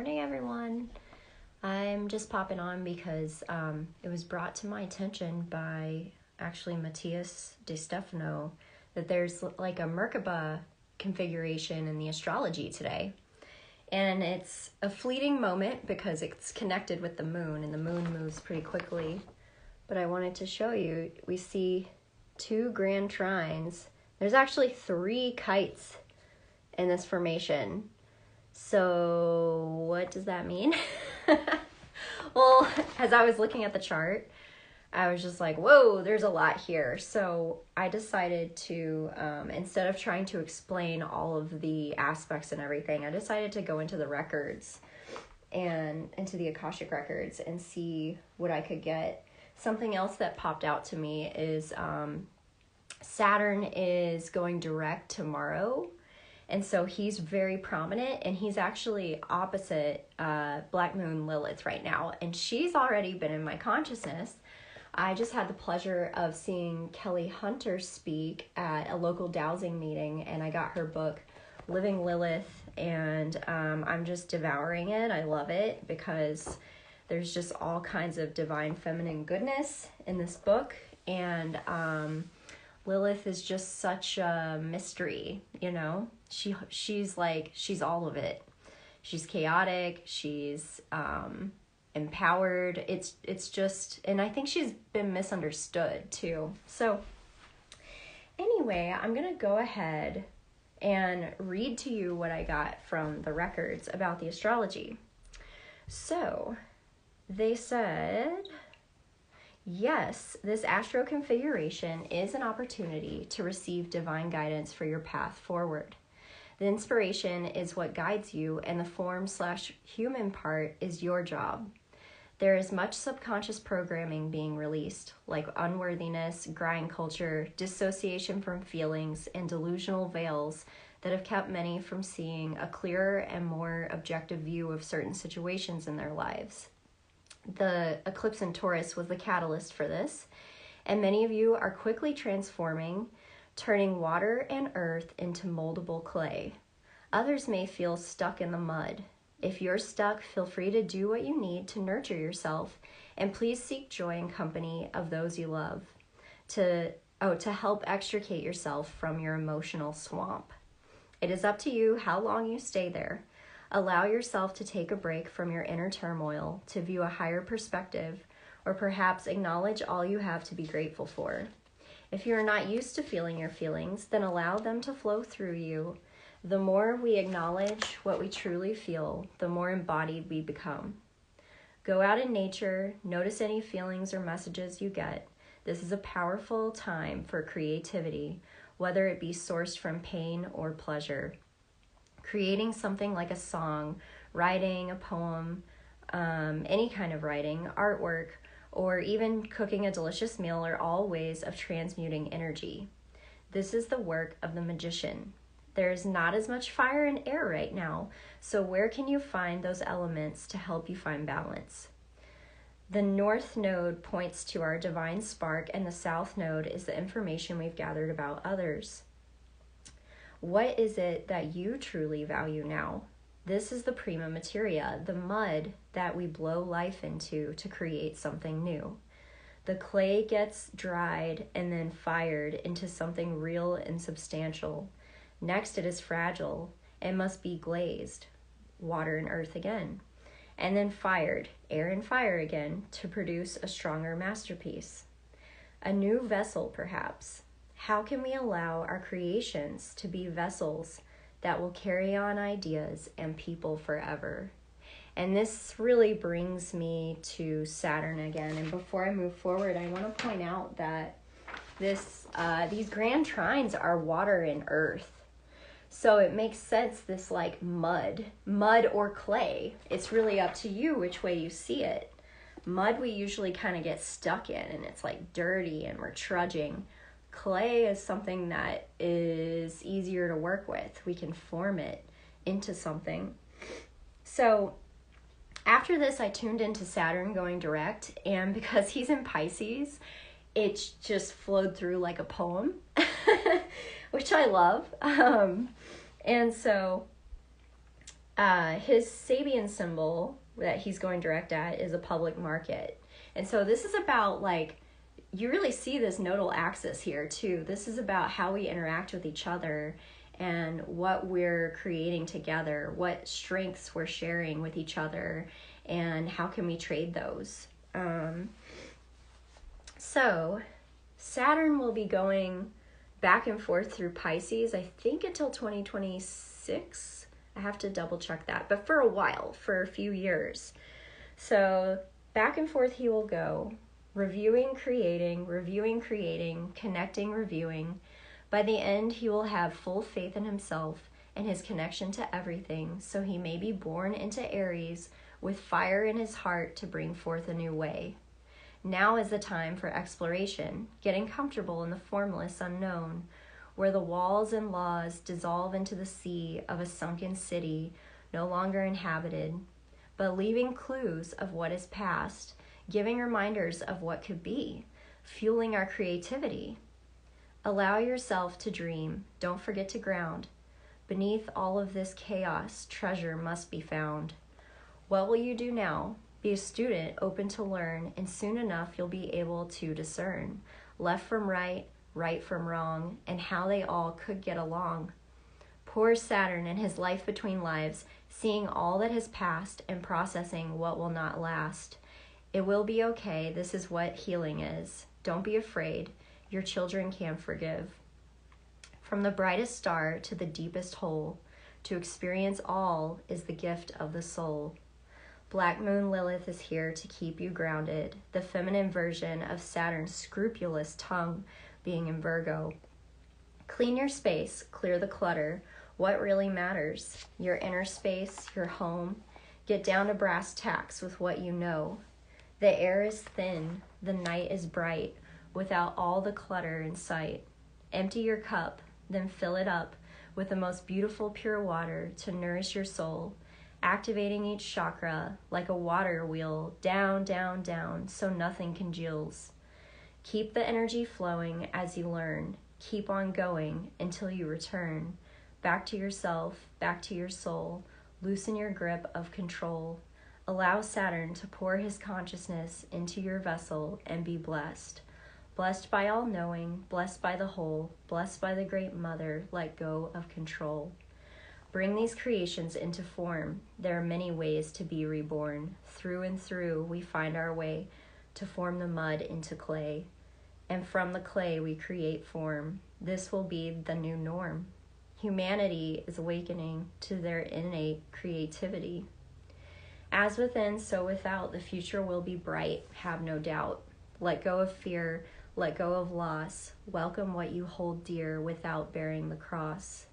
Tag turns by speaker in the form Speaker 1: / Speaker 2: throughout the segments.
Speaker 1: morning, everyone. I'm just popping on because it was brought to my attention by actually Matthias De Stefano that there's like a Merkaba configuration in the astrology today. And it's a fleeting moment because it's connected with the moon, and the moon moves pretty quickly. But I wanted to show you, we see two grand trines. There's actually 3 kites in this formation. So what does that mean? Well, as I was looking at the chart, I was just like, whoa, there's a lot here. So I decided to, instead of trying to explain all of the aspects and everything, I decided to go into the records and into the Akashic records and see what I could get. Something else that popped out to me is Saturn is going direct tomorrow. And so he's very prominent, and he's actually opposite Black Moon Lilith right now. And she's already been in my consciousness. I just had the pleasure of seeing Kelly Hunter speak at a local dowsing meeting, and I got her book, Living Lilith, and I'm just devouring it. I love it because there's just all kinds of divine feminine goodness in this book, and Lilith is just such a mystery, you know? She's all of it. She's chaotic, she's empowered. It's just, and I think she's been misunderstood too. So anyway, I'm going to go ahead and read to you what I got from the records about the astrology. So they said, yes, this astro configuration is an opportunity to receive divine guidance for your path forward. The inspiration is what guides you, and the form/human part is your job. There is much subconscious programming being released, like unworthiness, grind culture, dissociation from feelings, and delusional veils that have kept many from seeing a clearer and more objective view of certain situations in their lives. The eclipse in Taurus was the catalyst for this, and many of you are quickly transforming, turning water and earth into moldable clay. Others may feel stuck in the mud. If you're stuck, feel free to do what you need to nurture yourself, and please seek joy and company of those you love to help extricate yourself from your emotional swamp. It is up to you how long you stay there. Allow yourself to take a break from your inner turmoil to view a higher perspective, or perhaps acknowledge all you have to be grateful for. If you are not used to feeling your feelings, then allow them to flow through you. The more we acknowledge what we truly feel, the more embodied we become. Go out in nature, notice any feelings or messages you get. This is a powerful time for creativity, whether it be sourced from pain or pleasure. Creating something like a song, writing a poem, any kind of writing, artwork, or even cooking a delicious meal are all ways of transmuting energy. This is the work of the magician. There is not as much fire and air right now, so where can you find those elements to help you find balance? The north node points to our divine spark, and the south node is the information we've gathered about others. What is it that you truly value now? This is the prima materia, the mud that we blow life into to create something new. The clay gets dried and then fired into something real and substantial. Next, it is fragile and must be glazed, water and earth again, and then fired, air and fire again, to produce a stronger masterpiece. A new vessel, perhaps. How can we allow our creations to be vessels that will carry on ideas and people forever? And this really brings me to Saturn again. And before I move forward, I want to point out that these grand trines are water and earth. So it makes sense, this like mud or clay. It's really up to you which way you see it. Mud we usually kind of get stuck in, and it's like dirty and we're trudging. Clay is something that is easier to work with. We can form it into something. So after this, I tuned into Saturn going direct, and because he's in Pisces, it just flowed through like a poem, which I love. And so His Sabian symbol that he's going direct at is a public market. And so this is about, like, you really see this nodal axis here too. This is about how we interact with each other and what we're creating together, what strengths we're sharing with each other, and how can we trade those. So Saturn will be going back and forth through Pisces, I think until 2026. I have to double check that, but for a while, for a few years. So back and forth he will go, reviewing, creating, connecting, reviewing. By the end, he will have full faith in himself and his connection to everything, so he may be born into Aries with fire in his heart to bring forth a new way. Now is the time for exploration, getting comfortable in the formless unknown, where the walls and laws dissolve into the sea of a sunken city, no longer inhabited, but leaving clues of what is past, giving reminders of what could be, fueling our creativity. Allow yourself to dream. Don't forget to ground. Beneath all of this chaos, treasure must be found. What will you do now? Be a student, open to learn, and soon enough you'll be able to discern left from right, right from wrong, and how they all could get along. Poor Saturn in his life between lives, seeing all that has passed and processing what will not last. It will be okay. This is what healing is. Don't be afraid. Your children can forgive. From the brightest star to the deepest hole, to experience all is the gift of the soul. Black Moon Lilith is here to keep you grounded, the feminine version of Saturn's scrupulous tongue being in Virgo. Clean your space, clear the clutter. What really matters? Your inner space, your home. Get down to brass tacks with what you know. The air is thin, the night is bright, without all the clutter in sight. Empty your cup, then fill it up with the most beautiful pure water to nourish your soul, activating each chakra like a water wheel, down, down, down, so nothing congeals. Keep the energy flowing as you learn. Keep on going until you return. Back to yourself, back to your soul. Loosen your grip of control. Allow Saturn to pour his consciousness into your vessel and be blessed. Blessed by all knowing, blessed by the whole, blessed by the great mother, let go of control. Bring these creations into form. There are many ways to be reborn. Through and through, we find our way to form the mud into clay. And from the clay, we create form. This will be the new norm. Humanity is awakening to their innate creativity. As within, so without, the future will be bright, have no doubt. Let go of fear, let go of loss. Welcome what you hold dear without bearing the cross.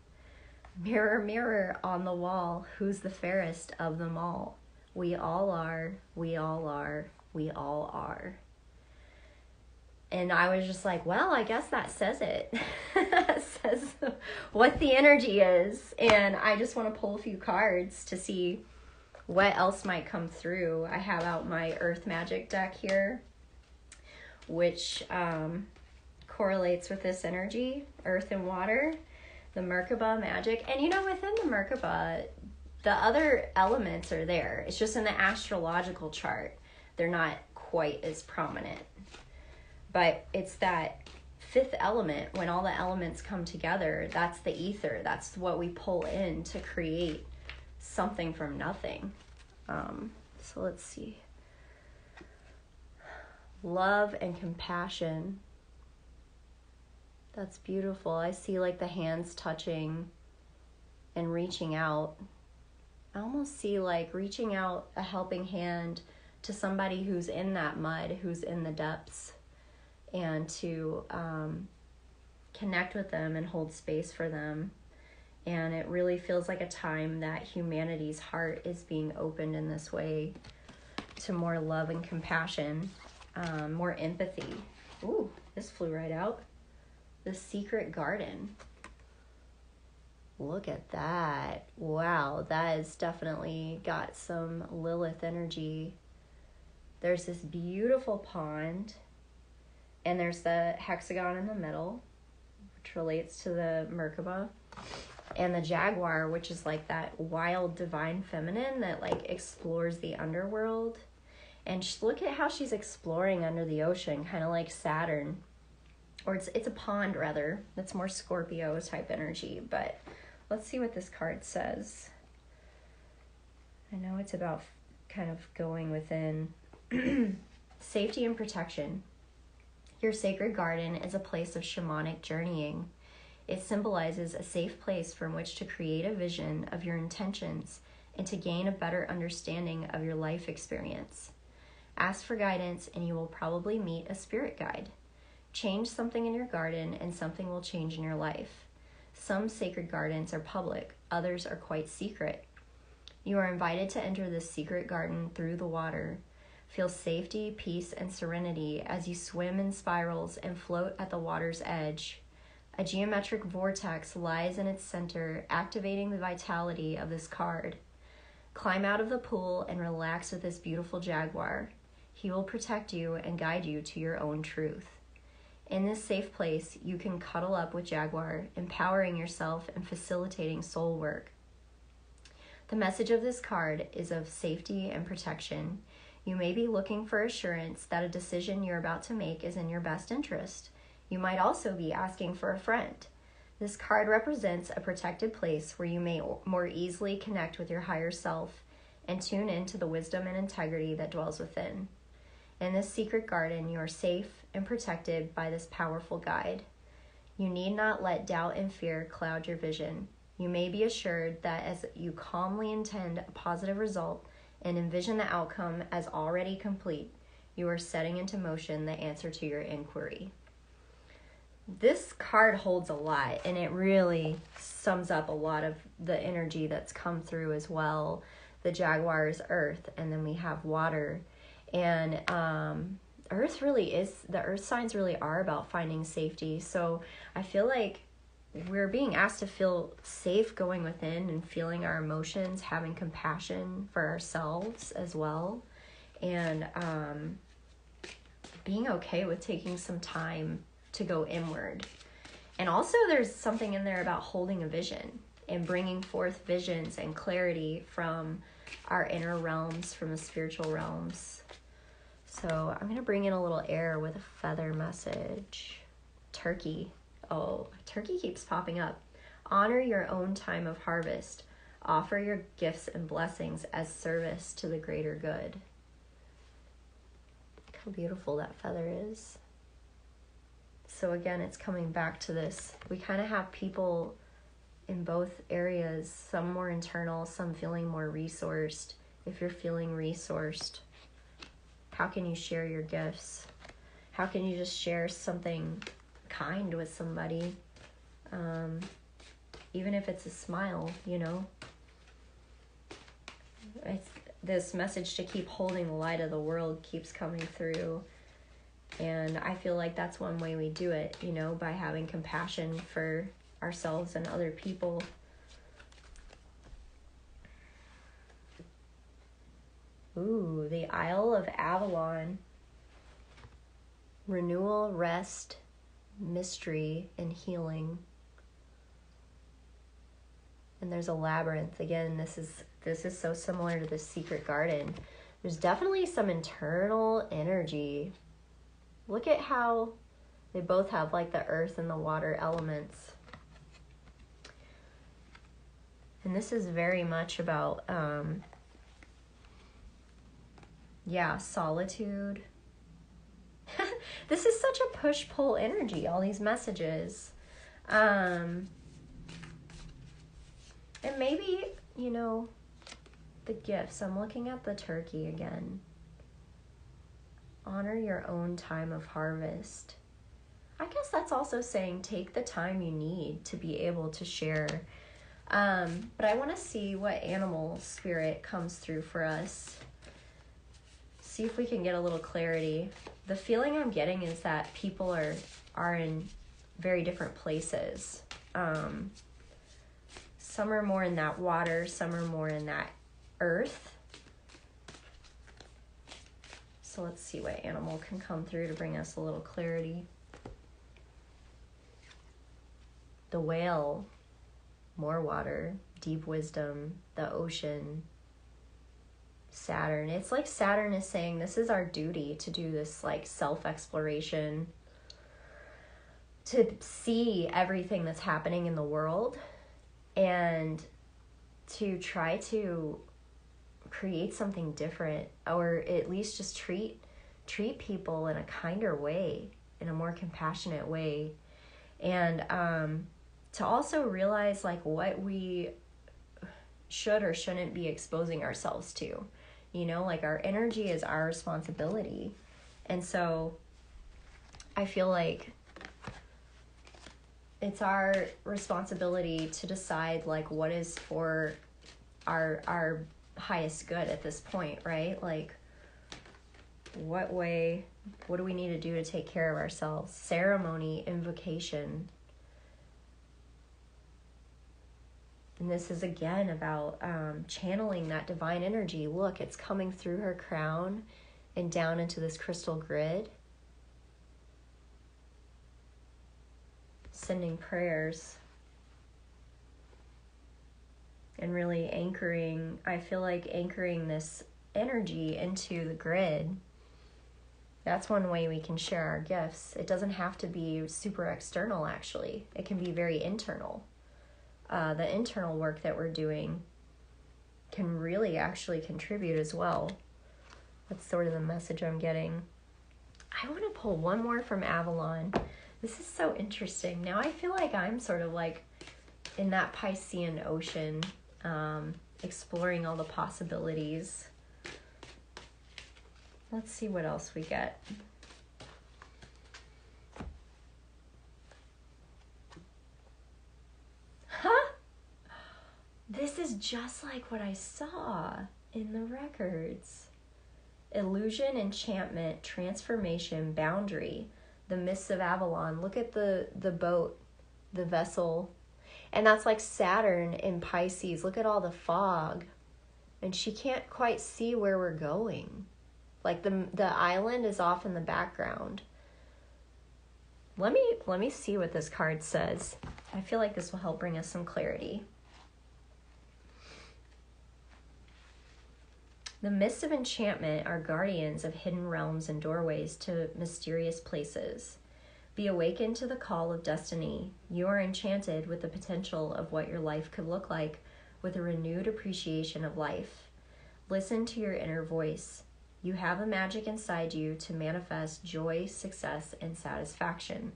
Speaker 1: Mirror, mirror on the wall, who's the fairest of them all? We all are, we all are, we all are. And I was just like, well, I guess that says it. It says what the energy is. And I just want to pull a few cards to see what else might come through. I have out my Earth Magic deck here, which correlates with this energy, earth and water, the Merkaba magic. And within the Merkaba, the other elements are there. It's just in the astrological chart, they're not quite as prominent. But it's that fifth element, when all the elements come together, that's the ether. That's what we pull in to create something from nothing. So let's see. Love and compassion. That's beautiful. I see like the hands touching and reaching out. I almost see like reaching out a helping hand to somebody who's in that mud, who's in the depths, and to connect with them and hold space for them. And it really feels like a time that humanity's heart is being opened in this way to more love and compassion, more empathy. Ooh, this flew right out. The Secret Garden. Look at that. Wow, that has definitely got some Lilith energy. There's this beautiful pond, and there's the hexagon in the middle, which relates to the Merkaba. And the jaguar, which is like that wild divine feminine that like explores the underworld. And look at how she's exploring under the ocean, kind of like Saturn. Or it's a pond, rather. That's more Scorpio type energy. But let's see what this card says. I know it's about kind of going within. Safety and protection. Your sacred garden is a place of shamanic journeying. It symbolizes a safe place from which to create a vision of your intentions and to gain a better understanding of your life experience. Ask for guidance and you will probably meet a spirit guide. Change something in your garden and something will change in your life. Some sacred gardens are public, others are quite secret. You are invited to enter this secret garden through the water. Feel safety, peace, and serenity as you swim in spirals and float at the water's edge. A geometric vortex lies in its center, activating the vitality of this card. Climb out of the pool and relax with this beautiful jaguar. He will protect you and guide you to your own truth. In this safe place, you can cuddle up with Jaguar, empowering yourself and facilitating soul work. The message of this card is of safety and protection. You may be looking for assurance that a decision you're about to make is in your best interest. You might also be asking for a friend. This card represents a protected place where you may more easily connect with your higher self and tune into the wisdom and integrity that dwells within. In this secret garden, you are safe and protected by this powerful guide. You need not let doubt and fear cloud your vision. You may be assured that as you calmly intend a positive result and envision the outcome as already complete, you are setting into motion the answer to your inquiry. This card holds a lot, and it really sums up a lot of the energy that's come through as well. The Jaguar is earth, and then we have water. And earth really is, the earth signs really are about finding safety. So I feel like we're being asked to feel safe going within and feeling our emotions, having compassion for ourselves as well. And being okay with taking some time to go inward. And also there's something in there about holding a vision and bringing forth visions and clarity from our inner realms, from the spiritual realms. So I'm going to bring in a little air with a feather message. Turkey. Oh, turkey keeps popping up. Honor your own time of harvest. Offer your gifts and blessings as service to the greater good. Look how beautiful that feather is. So again, it's coming back to this. We kind of have people in both areas, some more internal, some feeling more resourced. If you're feeling resourced, how can you share your gifts? How can you just share something kind with somebody? Even if it's a smile, you know. It's this message to keep holding the light of the world keeps coming through. And I feel like that's one way we do it, you know, by having compassion for ourselves and other people. Ooh, the Isle of Avalon. Renewal, rest, mystery, and healing. And there's a labyrinth. Again, this is so similar to the secret garden. There's definitely some internal energy. Look at how they both have like the earth and the water elements. And this is very much about, solitude. This is such a push-pull energy, all these messages. And maybe, you know, the gifts. I'm looking at the turkey again. Honor your own time of harvest. I guess that's also saying take the time you need to be able to share. But I want to see what animal spirit comes through for us. See if we can get a little clarity. The feeling I'm getting is that people are in very different places. Some are more in that water, some are more in that earth. So let's see what animal can come through to bring us a little clarity. The whale. more water, deep wisdom, the ocean, Saturn. It's like Saturn is saying this is our duty to do this like self-exploration, to see everything that's happening in the world and to try to create something different, or at least just treat people in a kinder way, in a more compassionate way. And to also realize like what we should or shouldn't be exposing ourselves to. You know, like our energy is our responsibility. And so I feel like it's our responsibility to decide like what is for our highest good at this point, right? Like what do we need to do to take care of ourselves? Ceremony, invocation. And this is again about channeling that divine energy. Look, it's coming through her crown and down into this crystal grid. Sending prayers. And really anchoring, I feel like anchoring this energy into the grid. That's one way we can share our gifts. It doesn't have to be super external, actually. It can be very internal. The internal work that we're doing can really actually contribute as well. That's sort of the message I'm getting. I want to pull one more from Avalon. This is so interesting. Now I feel like I'm sort of like in that Piscean ocean, exploring all the possibilities. Let's see what else we get. This is just like what I saw in the records. Illusion, enchantment, transformation, boundary, the mists of Avalon. Look at the boat, the vessel. And that's like Saturn in Pisces. Look at all the fog. And she can't quite see where we're going. Like the island is off in the background. Let me see what this card says. I feel like this will help bring us some clarity. The mists of enchantment are guardians of hidden realms and doorways to mysterious places. Be awakened to the call of destiny. You are enchanted with the potential of what your life could look like with a renewed appreciation of life. Listen to your inner voice. You have a magic inside you to manifest joy, success, and satisfaction.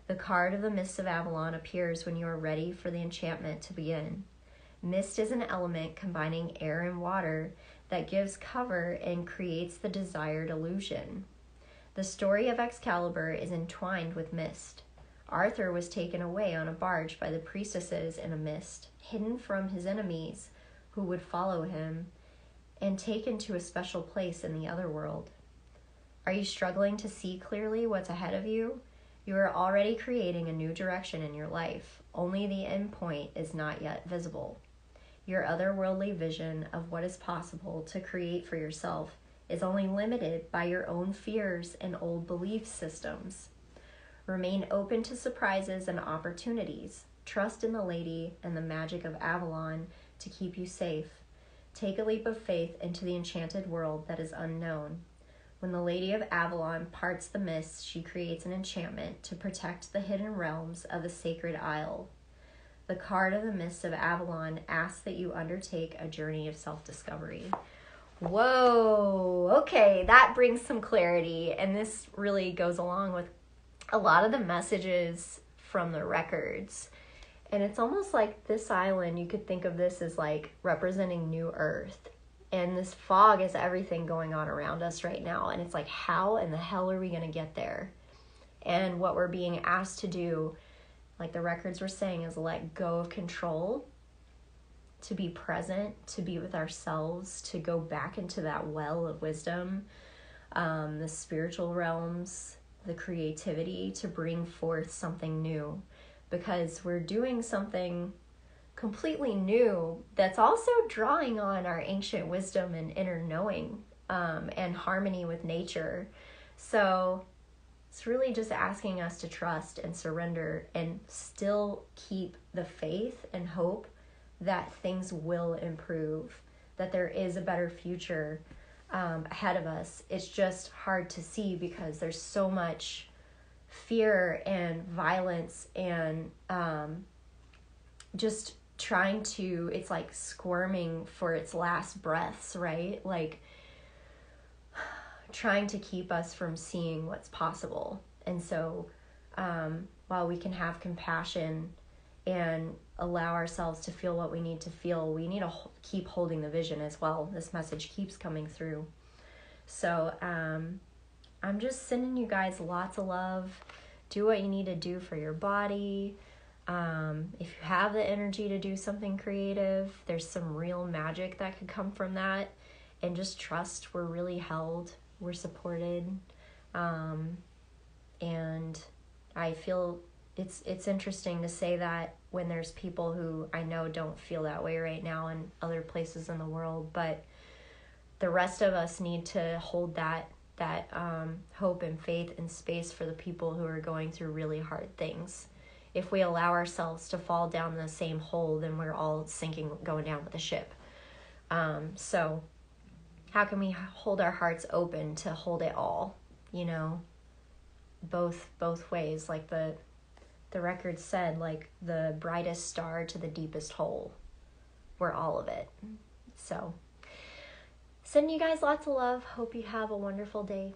Speaker 1: The card of the Mists of Avalon appears when you are ready for the enchantment to begin. Mist is an element combining air and water that gives cover and creates the desired illusion. The story of Excalibur is entwined with mist. Arthur was taken away on a barge by the priestesses in a mist, hidden from his enemies who would follow him, and taken to a special place in the other world. Are you struggling to see clearly what's ahead of you? You are already creating a new direction in your life. Only the end point is not yet visible. Your otherworldly vision of what is possible to create for yourself is only limited by your own fears and old belief systems. Remain open to surprises and opportunities. Trust in the lady and the magic of Avalon to keep you safe. Take a leap of faith into the enchanted world that is unknown. When the Lady of Avalon parts the mists, she creates an enchantment to protect the hidden realms of the sacred isle. The card of the Mists of Avalon asks that you undertake a journey of self-discovery. Whoa, okay, that brings some clarity, and this really goes along with a lot of the messages from the records. And it's almost like this island, you could think of this as like representing New Earth. And this fog is everything going on around us right now. And it's like, how in the hell are we going to get there? And what we're being asked to do, like the records were saying, is let go of control, to be present, to be with ourselves, to go back into that well of wisdom, the spiritual realms, the creativity, to bring forth something new. Because we're doing something completely new that's also drawing on our ancient wisdom and inner knowing, and harmony with nature. So It's really just asking us to trust and surrender and still keep the faith and hope that things will improve, that there is a better future ahead of us. It's just hard to see because there's so much fear and violence and just trying to, it's like squirming for its last breaths, right? Like trying to keep us from seeing what's possible. And so while we can have compassion and allow ourselves to feel what we need to feel, we need to keep holding the vision as well. This message keeps coming through. So I'm just sending you guys lots of love. Do what you need to do for your body. If you have the energy to do something creative, there's some real magic that could come from that. And just trust we're really held, we're supported. And I feel it's interesting to say that when there's people who I know don't feel that way right now in other places in the world, but the rest of us need to hold that hope and faith and space for the people who are going through really hard things. If we allow ourselves to fall down the same hole, then we're all sinking, going down with the ship. So how can we hold our hearts open to hold it all, both ways, like the record said, like the brightest star to the deepest hole. We're all of it. So sending you guys lots of love. Hope you have a wonderful day.